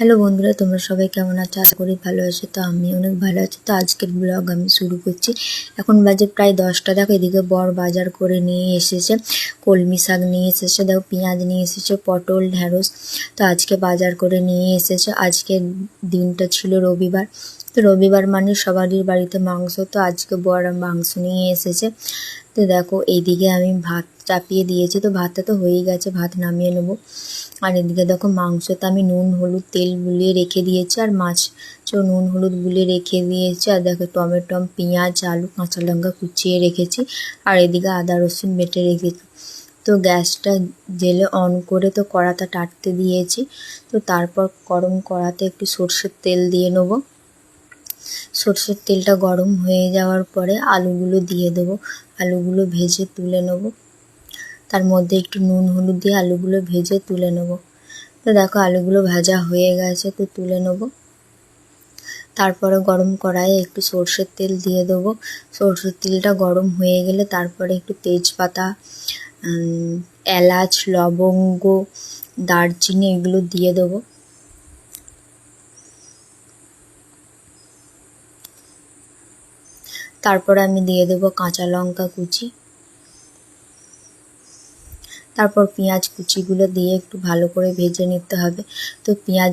Hello বন্ধুরা, তোমরা সবাই কেমন আছো? আশা করি ভালো আছো। তো আমি অনেক ভালো আছি। তো আজকের ব্লগ আমি শুরু করছি। এখন বাজে প্রায় 10টা। দেখো এদিকে বর বাজার করে নিয়ে এসেছে, কলমি শাক নিয়ে এসেছে, দেখো পেঁয়াজ নিয়ে এসেছে, পটল, ঢ্যাঁড়স। তো আজকে বাজার করে নিয়ে এসেছে। আজকের দিনটা ছিল রবিবার। তো রবিবার মানে সবারই বাড়িতে মাংস। তো আজকে বর মাংস নিয়ে এসেছে। তো দেখো এইদিকে আমি ভাত চাপিয়ে দিয়েছি। তো ভাতটা তো হয়েই গেছে, ভাত নামিয়ে নেবো। আর এদিকে দেখো মাংসতে আমি নুন হলুদ তেল বুলিয়ে রেখে দিয়েছি, আর মাছও নুন হলুদ বুলিয়ে রেখে দিয়েছি। আর দেখো টমেটো, পেঁয়াজ, আলু, কাঁচা লঙ্কা কুচিয়ে রেখেছি। আর এদিকে আদা রসুন বেটে রেখেছি। তো গ্যাসটা জেলে অন করে তো কড়াটা টাটতে দিয়েছি। তো তারপর গরম কড়াতে একটু সর্ষের তেল দিয়ে নেবো। সর্ষের তেলটা গরম হয়ে যাওয়ার পরে আলুগুলো দিয়ে দেবো। আলুগুলো ভেজে তুলে নেবো। তার মধ্যে একটু নুন হলুদ দিয়ে আলুগুলো ভেজে তুলে নেবো। তো দেখো আলুগুলো ভাজা হয়ে গেছে, তো তুলে নেবো। তারপরে গরম কড়াইয়ে একটু সর্ষের তেল দিয়ে দেবো। সর্ষের তেলটা গরম হয়ে গেলে তারপরে একটু তেজপাতা, এলাচ, লবঙ্গ, দারচিনি এগুলো দিয়ে দেবো। তারপরে আমি দিয়ে দেবো কাঁচা লঙ্কা কুচি। তারপর পেঁয়াজ কুচিগুলো দিয়ে একটু ভালো করে ভেজে নিতে হবে। তো পেঁয়াজ